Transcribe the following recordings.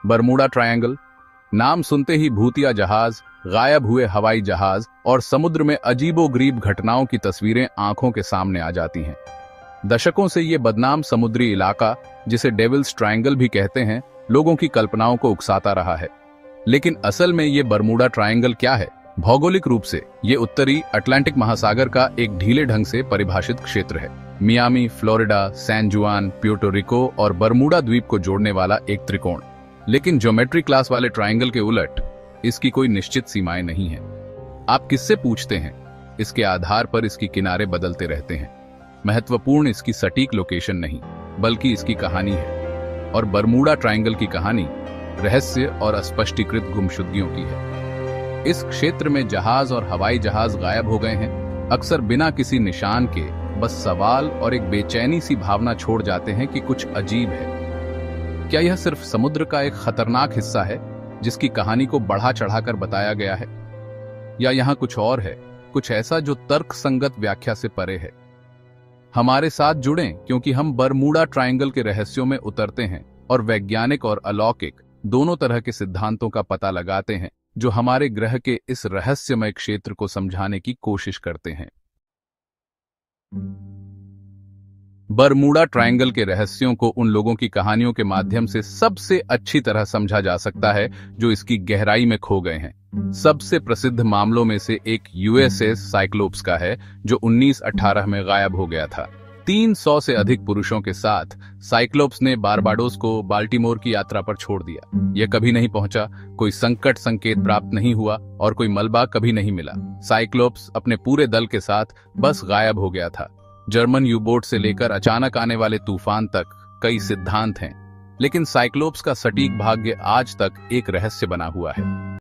Bermuda triangle, नाम सुनते ही भूतिया जहाज, गायब हुए हवाई जहाज और समुद्र में अजीबोगरीब घटनाओं की तस्वीरें आंखों के सामने आ जाती हैं। दशकों से ये बदनाम समुद्री इलाका, जिसे डेविल्स ट्रायंगल भी कहते हैं, लोगों की कल्पनाओं को उकसाता रहा है। लेकिन असल में ये बरमूडा ट्रायंगल क्या है? भौगोलिक रूप से ये उत्तरी अटलांटिक महासागर का एक ढीले ढंग से परिभाषित क्षेत्र है। मियामी, फ्लोरिडा, सैन जुआन, प्यूर्टो रिको और बरमूडा द्वीप को जोड़ने वाला एक त्रिकोण। लेकिन ज्योमेट्री क्लास वाले ट्रायंगल के उलट इसकी कोई निश्चित सीमाएं नहीं है। आप किससे पूछते हैं, इसके आधार पर इसकी किनारे बदलते रहते हैं। महत्वपूर्ण इसकी सटीक लोकेशन नहीं, बल्कि इसकी कहानी है। और बरमूडा ट्रायंगल की कहानी रहस्य और अस्पष्टीकृत गुमशुदगियों की है। इस क्षेत्र में जहाज और हवाई जहाज गायब हो गए हैं, अक्सर बिना किसी निशान के। बस सवाल और एक बेचैनी सी भावना छोड़ जाते हैं कि कुछ अजीब है। क्या यह सिर्फ समुद्र का एक खतरनाक हिस्सा है जिसकी कहानी को बढ़ा चढ़ाकर बताया गया है, या यहाँ कुछ और है, कुछ ऐसा जो तर्कसंगत व्याख्या से परे है? हमारे साथ जुड़ें, क्योंकि हम बरमूडा ट्रायंगल के रहस्यों में उतरते हैं और वैज्ञानिक और अलौकिक दोनों तरह के सिद्धांतों का पता लगाते हैं जो हमारे ग्रह के इस रहस्यमय क्षेत्र को समझाने की कोशिश करते हैं। बरमूडा ट्रायंगल के रहस्यों को उन लोगों की कहानियों के माध्यम से सबसे अच्छी तरह समझा जा सकता है जो इसकी गहराई में खो गए हैं। सबसे प्रसिद्ध मामलों में से एक यूएसएस साइक्लोप्स का है, जो 1918 में गायब हो गया था। 300 से अधिक पुरुषों के साथ साइक्लोप्स ने बारबाडोस को बाल्टीमोर की यात्रा पर छोड़ दिया। यह कभी नहीं पहुंचा, कोई संकट संकेत प्राप्त नहीं हुआ और कोई मलबा कभी नहीं मिला। साइक्लोप्स अपने पूरे दल के साथ बस गायब हो गया था। जर्मन यू बोट से लेकर अचानक आने वाले तूफान तक कई सिद्धांत हैं, लेकिन साइक्लोप्स का सटीक भाग्य आज तक एक रहस्य बना हुआ है।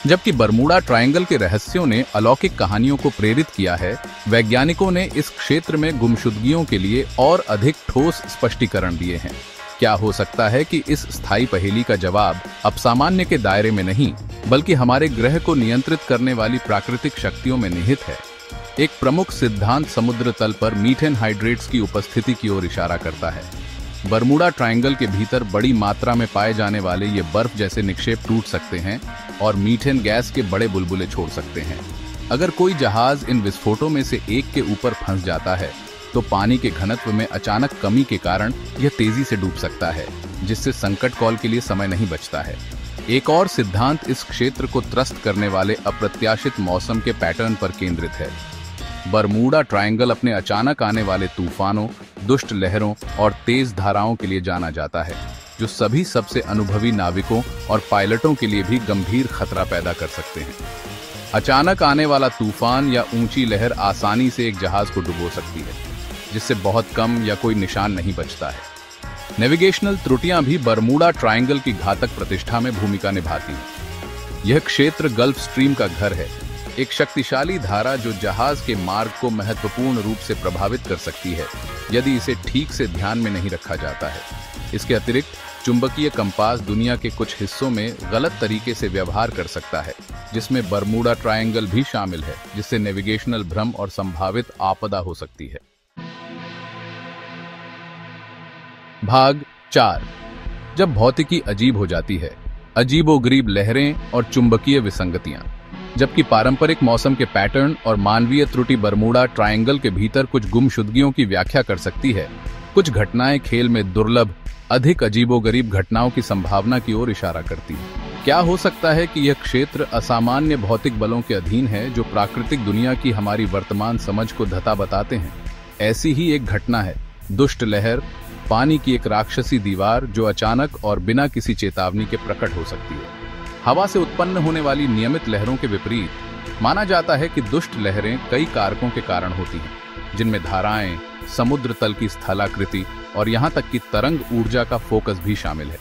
जबकि बरमूडा ट्रायंगल के रहस्यों ने अलौकिक कहानियों को प्रेरित किया है, वैज्ञानिकों ने इस क्षेत्र में गुमशुदगियों के लिए और अधिक ठोस स्पष्टीकरण दिए हैं। क्या हो सकता है कि इस स्थायी पहेली का जवाब अब सामान्य के दायरे में नहीं, बल्कि हमारे ग्रह को नियंत्रित करने वाली प्राकृतिक शक्तियों में निहित है? एक प्रमुख सिद्धांत समुद्र तल पर मीथेन हाइड्रेट्स की उपस्थिति की ओर इशारा करता है। बरमूडा ट्रायंगल के भीतर बड़ी मात्रा में पाए जाने वाले ये बर्फ जैसे निक्षेप टूट सकते हैं और मीथेन गैस के बड़े बुलबुले छोड़ सकते हैं। अगर कोई जहाज इन विस्फोटों में से एक के ऊपर फंस जाता है, तो पानी के घनत्व में अचानक कमी के कारण यह तेजी से डूब सकता है, जिससे संकट कॉल के लिए समय नहीं बचता है। एक और सिद्धांत इस क्षेत्र को त्रस्त करने वाले अप्रत्याशित मौसम के पैटर्न पर केंद्रित है। बरमूडा ट्रायंगल अपने अचानक आने वाले तूफानों, दुष्ट लहरों और तेज धाराओं के लिए जाना जाता है, जो सभी सबसे अनुभवी नाविकों और पायलटों के लिए भी गंभीर खतरा पैदा कर सकते हैं। अचानक आने वाला तूफान या ऊंची लहर आसानी से एक जहाज को डुबो सकती है, जिससे बहुत कम या कोई निशान नहीं बचता है। नेविगेशनल त्रुटियां भी बरमूडा ट्रायंगल की घातक प्रतिष्ठा में भूमिका निभाती हैं। यह क्षेत्र गल्फ स्ट्रीम का घर है, एक शक्तिशाली धारा जो जहाज के मार्ग को महत्वपूर्ण रूप से प्रभावित कर सकती है यदि इसे ठीक से ध्यान में नहीं रखा जाता है। इसके अतिरिक्त चुंबकीय कंपास दुनिया के कुछ हिस्सों में गलत तरीके से व्यवहार कर सकता है, जिसमें बरमूडा ट्रायंगल भी शामिल है, जिससे नेविगेशनल भ्रम और संभावित आपदा हो सकती है। भाग 4। जब भौतिकी अजीब हो जाती है, अजीबोगरीब लहरें और चुंबकीय विसंगतियां। जबकि पारंपरिक मौसम के पैटर्न और मानवीय त्रुटि बरमूडा ट्रायंगल के भीतर कुछ गुमशुदगियों की व्याख्या कर सकती है, कुछ घटनाएं खेल में दुर्लभ, अधिक अजीबोगरीब घटनाओं की संभावना की ओर इशारा करती है। क्या हो सकता है कि यह क्षेत्र असामान्य भौतिक बलों के अधीन है जो प्राकृतिक दुनिया की हमारी वर्तमान समझ को धता बताते हैं? ऐसी ही एक घटना है दुष्ट लहर, पानी की एक राक्षसी दीवार जो अचानक और बिना किसी चेतावनी के प्रकट हो सकती है। हवा से उत्पन्न होने वाली नियमित लहरों के विपरीत माना जाता है कि दुष्ट लहरें कई कारकों के कारण होती हैं, जिनमें धाराएं, समुद्र तल की स्थलाकृति और यहां तक कि तरंग ऊर्जा का फोकस भी शामिल है।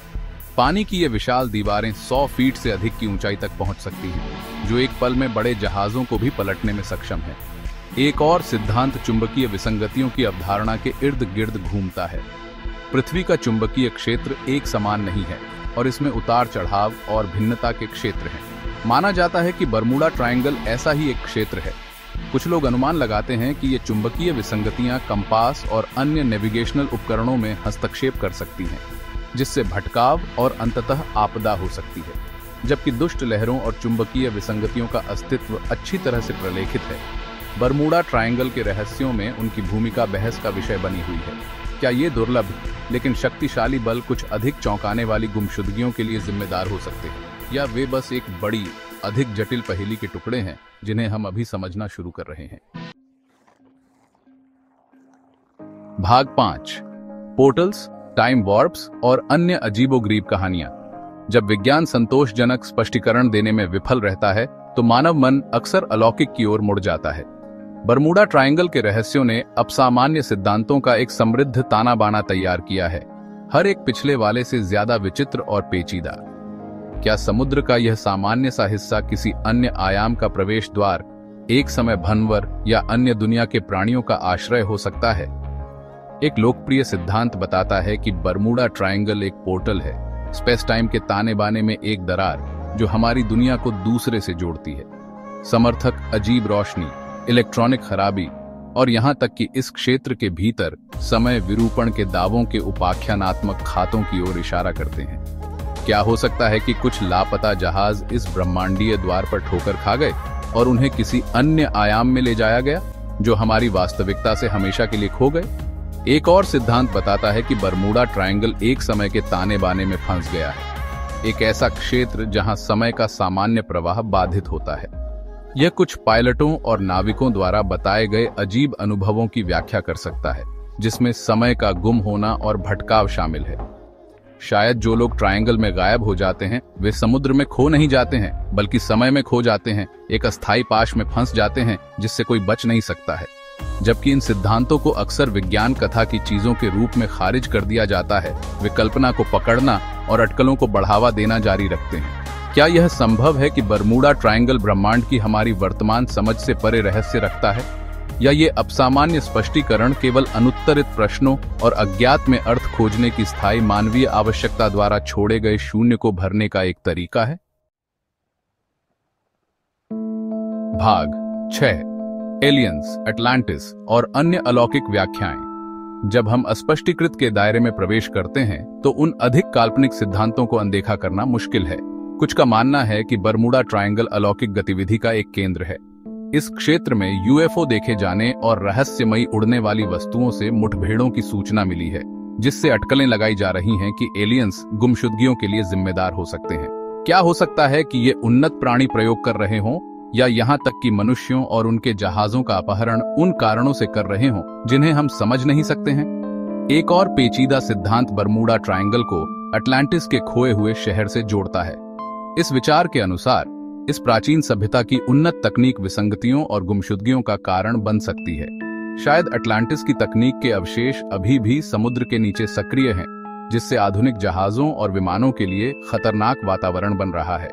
पानी की ये विशाल दीवारें 100 फीट से अधिक की ऊंचाई तक पहुंच सकती हैं, जो एक पल में बड़े जहाजों को भी पलटने में सक्षम है। एक और सिद्धांत चुंबकीय विसंगतियों की अवधारणा के इर्द गिर्द घूमता है। पृथ्वी का चुंबकीय क्षेत्र एक समान नहीं है और इसमें उतार चढ़ाव और भिन्नता के क्षेत्र हैं। माना जाता है कि बरमूडा ट्रायंगल ऐसा ही एक क्षेत्र है कुछ लोग अनुमान लगाते हैं कि ये चुंबकीय विसंगतियां कंपास और अन्य नेविगेशनल उपकरणों में हस्तक्षेप कर सकती हैं, जिससे भटकाव और अंततः आपदा हो सकती है। जबकि दुष्ट लहरों और चुंबकीय विसंगतियों का अस्तित्व अच्छी तरह से प्रलेखित है, बरमूडा ट्रायंगल के रहस्यों में उनकी भूमिका बहस का विषय बनी हुई है। क्या ये दुर्लभ लेकिन शक्तिशाली बल कुछ अधिक चौंकाने वाली गुमशुदगियों के लिए जिम्मेदार हो सकते हैं, या वे बस एक बड़ी अधिक जटिल पहेली के टुकड़े हैं जिन्हें हम अभी समझना शुरू कर रहे हैं? भाग 5, पोर्टल्स, टाइम वॉर्प्स और अन्य अजीबोगरीब कहानियां। जब विज्ञान संतोषजनक स्पष्टीकरण देने में विफल रहता है तो मानव मन अक्सर अलौकिक की ओर मुड़ जाता है। बरमूडा ट्रायंगल के रहस्यों ने असामान्य सिद्धांतों का एक समृद्ध ताना बाना तैयार किया है, हर एक पिछले वाले से ज्यादा विचित्र और पेचीदा। क्या समुद्र का यह सामान्य सा हिस्सा किसी अन्य आयाम का प्रवेश द्वार, एक समय भंवर या अन्य दुनिया के प्राणियों का आश्रय हो सकता है? एक लोकप्रिय सिद्धांत बताता है कि बरमूडा ट्रायंगल एक पोर्टल है, स्पेस टाइम के ताने बाने में एक दरार जो हमारी दुनिया को दूसरे से जोड़ती है। समर्थक अजीब रोशनी, इलेक्ट्रॉनिक खराबी और यहां तक कि इस क्षेत्र के भीतर समय विरूपण के दावों के उपाख्यानात्मक खातों की ओर इशारा करते हैं। क्या हो सकता है कि कुछ लापता जहाज इस ब्रह्मांडीय द्वार पर ठोकर खा गए और उन्हें किसी अन्य आयाम में ले जाया गया जो हमारी वास्तविकता से हमेशा के लिए खो गए? एक और सिद्धांत बताता है कि बरमूडा ट्रायंगल एक समय के ताने बाने में फंस गया है, एक ऐसा क्षेत्र जहां समय का सामान्य प्रवाह बाधित होता है। यह कुछ पायलटों और नाविकों द्वारा बताए गए अजीब अनुभवों की व्याख्या कर सकता है, जिसमें समय का गुम होना और भटकाव शामिल है। शायद जो लोग ट्रायंगल में गायब हो जाते हैं वे समुद्र में खो नहीं जाते हैं, बल्कि समय में खो जाते हैं, एक अस्थायी पाश में फंस जाते हैं जिससे कोई बच नहीं सकता है। जबकि इन सिद्धांतों को अक्सर विज्ञान कथा की चीजों के रूप में खारिज कर दिया जाता है, वे कल्पना को पकड़ना और अटकलों को बढ़ावा देना जारी रखते हैं। क्या यह संभव है कि बरमूडा ट्रायंगल ब्रह्मांड की हमारी वर्तमान समझ से परे रहस्य रखता है, या ये असामान्य स्पष्टीकरण केवल अनुत्तरित प्रश्नों और अज्ञात में अर्थ खोजने की स्थायी मानवीय आवश्यकता द्वारा छोड़े गए शून्य को भरने का एक तरीका है? भाग 6, एलियंस, अटलांटिस और अन्य अलौकिक व्याख्याएं। जब हम अस्पष्टीकृत के दायरे में प्रवेश करते हैं तो उन अधिक काल्पनिक सिद्धांतों को अनदेखा करना मुश्किल है। कुछ का मानना है कि बरमूडा ट्रायंगल अलौकिक गतिविधि का एक केंद्र है। इस क्षेत्र में यूएफओ देखे जाने और रहस्यमयी उड़ने वाली वस्तुओं से मुठभेड़ों की सूचना मिली है, जिससे अटकलें लगाई जा रही हैं कि एलियंस गुमशुदगियों के लिए जिम्मेदार हो सकते हैं। क्या हो सकता है कि ये उन्नत प्राणी प्रयोग कर रहे हों, या यहाँ तक कि मनुष्यों और उनके जहाजों का अपहरण उन कारणों से कर रहे हों जिन्हें हम समझ नहीं सकते हैं? एक और पेचीदा सिद्धांत बरमूडा ट्रायंगल को अटलांटिस के खोए हुए शहर से जोड़ता है। इस विचार के अनुसार इस प्राचीन सभ्यता की उन्नत तकनीक विसंगतियों और गुमशुदगियों का कारण बन सकती है। शायद अटलांटिस की तकनीक के अवशेष अभी भी समुद्र के नीचे सक्रिय हैं, जिससे आधुनिक जहाजों और विमानों के लिए खतरनाक वातावरण बन रहा है।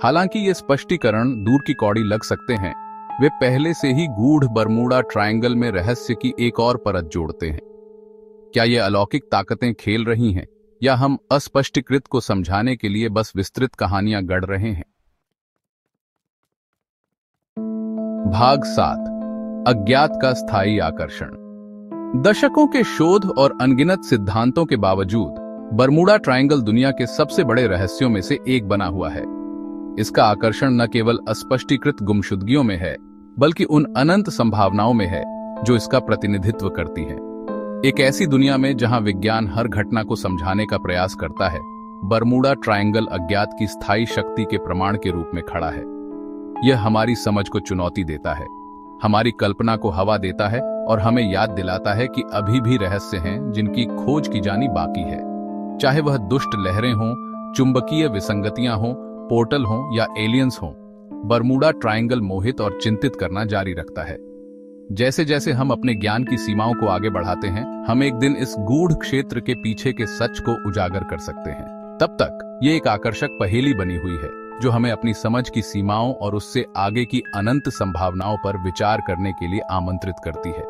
हालांकि ये स्पष्टीकरण दूर की कौड़ी लग सकते हैं, वे पहले से ही गूढ़ बरमूडा ट्रायंगल में रहस्य की एक और परत जोड़ते हैं। क्या ये अलौकिक ताकतें खेल रही हैं, या हम अस्पष्टीकृत को समझाने के लिए बस विस्तृत कहानियां गढ़ रहे हैं? भाग 7, अज्ञात का स्थायी आकर्षण। दशकों के शोध और अनगिनत सिद्धांतों के बावजूद बरमूडा ट्रायंगल दुनिया के सबसे बड़े रहस्यों में से एक बना हुआ है। इसका आकर्षण न केवल अस्पष्टीकृत गुमशुदगियों में है, बल्कि उन अनंत संभावनाओं में है जो इसका प्रतिनिधित्व करती हैं। एक ऐसी दुनिया में जहां विज्ञान हर घटना को समझाने का प्रयास करता है, बरमूडा ट्रायंगल अज्ञात की स्थायी शक्ति के प्रमाण के रूप में खड़ा है। यह हमारी समझ को चुनौती देता है, हमारी कल्पना को हवा देता है और हमें याद दिलाता है कि अभी भी रहस्य हैं जिनकी खोज की जानी बाकी है। चाहे वह दुष्ट लहरें हों, चुंबकीय विसंगतियां हों, पोर्टल हों या एलियंस हों, बरमूडा ट्रायंगल मोहित और चिंतित करना जारी रखता है। जैसे जैसे हम अपने ज्ञान की सीमाओं को आगे बढ़ाते हैं, हम एक दिन इस गूढ़ क्षेत्र के पीछे के सच को उजागर कर सकते हैं। तब तक ये एक आकर्षक पहेली बनी हुई है जो हमें अपनी समझ की सीमाओं और उससे आगे की अनंत संभावनाओं पर विचार करने के लिए आमंत्रित करती है।